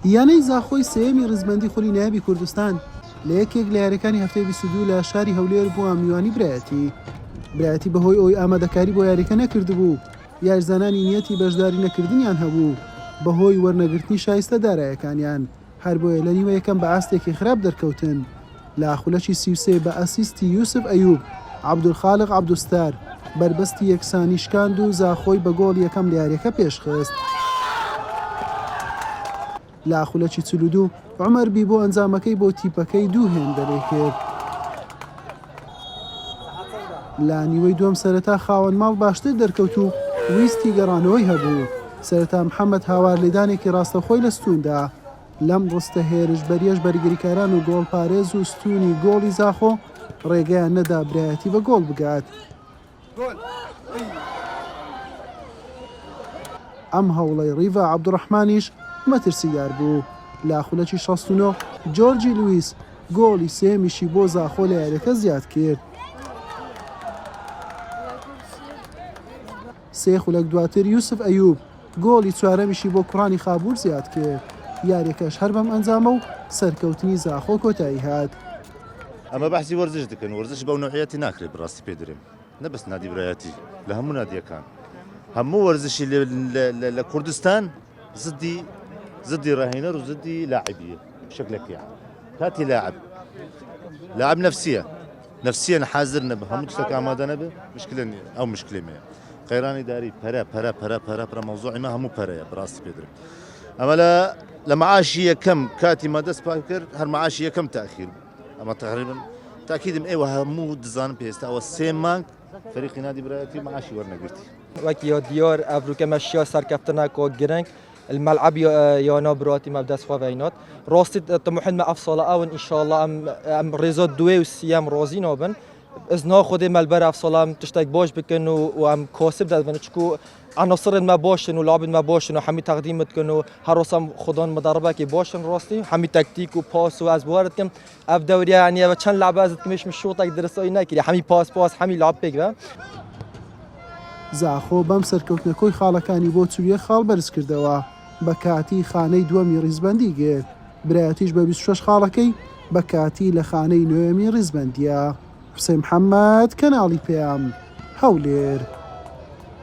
یانەی زاخۆی سێمی ڕزبەندی خولی نایابی کوردستان لە یەکێک لە یاریەکانی هەفتەی 22 لە شاری هەولێر بووە میوانی برایەتی بەهۆی ئەوی ئامادەکاری بۆ یاریەکە نەکردبوو یاریزانانی نیەتی بەشداری نەکردنیان هەبوو بەهۆی وەرنەگرتنی شایستە دارایەکانیان هەر بۆیە لە نیوە یەکەم بە ئاستێکی خراپ دەرکەوتن لە خولەکی 33 بە ئەسیستی یوسف ئەیوب عەبدولخالق عەبدوستار بربەستی یەکسانی شکاند و زاخۆی بە گۆڵ یەکەم لە یاریەکە پێشخست. لە خولەکی 42 عومەر بی بۆ ئەنجامەکەی بۆ تیپەکەی دوو هێندەرێ کرد. لە نیوەی دووەم سەرەتا خاوەن ماڵ باشتر دەرکەوت و ویستی گەڕانەوەی هەبوو. سەرەتا محەممەد هاوار لێدانێکی ڕاستەخۆی لە ستوندا لەم ڕستە هێرش بەریەش بەرگریکاران و گۆڵپارێز و ستونی گۆڵی زاخۆ ڕێگەیان نەدا برایەتی بە گۆڵ بگات. ئەم هەوڵەی ڕیڤا عەبدوڕەحمانیش مەترسیدار بوو. لە خولەکی 69 جۆرجی لویس گۆڵی سێمیشی بۆ زاخۆ لە یاریەکە زیاد کرد. سێ خولەک دواتر یوسف ئەیوب گۆڵی چوارەمیشی بۆ کوڕانی خابوور زیاد کرد. یاریەکەش هەر بەم ئەنجامە و سەرکەوتنی زاخۆ کۆتایی هات. ئەمە بەحسی وەرزش دەکەن وەرزش بەو نوعیەتی ناکرێت بڕاستی پێ دەرێم نەبەست نادی برایەتی لە هەموو نادیەکان هەموو وەرزشی لە کوردستان زدی ڕاهێنەر و زدی لاعبیە شکلێکی کاتی لاعب نفسیە حاضر نەبە هەموو شتێک ئامادە نەبێ مشکلە نیە ئەو مشکلێ مەیە قەیرانی داری پەرە مەوزوعی ما هەموو پەرەیە بڕاستی پێ دەرێم ئەمە لە معاشی یەکەم کاتی ما دەست پاک کرد هەر معاشی یەکەم تاخیر ئەمە تقریبا تاکیدم ئێوە هەموو دزانم پێستا ئەوە 3 مانگ فەریقی نادی برایەتی معاشی وەرنەگرتی وەکی دیار ئەڤروکەمەشیا سەرکەفتنەکۆ گرنگ الملعب يانا براتي ما بدأ سخوينات راستي طموحنا ما أفصل أون إن شاء الله أم رياض دوي والسيام رازين أبن إذن خدي ملبر أفصل أم تشتاق باش بكن وأم كاسب ده بنشكو عناصر ما باشن ولعب ما باشن وحمي تقديم تكنوا هرسم خدان مدربة كي باشن راستي حمي تكتيك وباس وأزبوارت كم أف دوريا يعني وشان لعبة مش شوطك درسوا يناكري حمي باس حمي لعب بيجا زاخۆ بەم سەرکەوتنەکۆی خاڵەکانی بۆ چوویە خاڵ بەرز کردەوە بە کاتی خانەی دووەمی ڕیزبەندی گرت برایەتیش بە 26 خاڵەکەی بە کاتی لە خانەی نوێمی ڕیزبەندیە. حوسێن محەممەد کەناڵی پێیام هەولێر.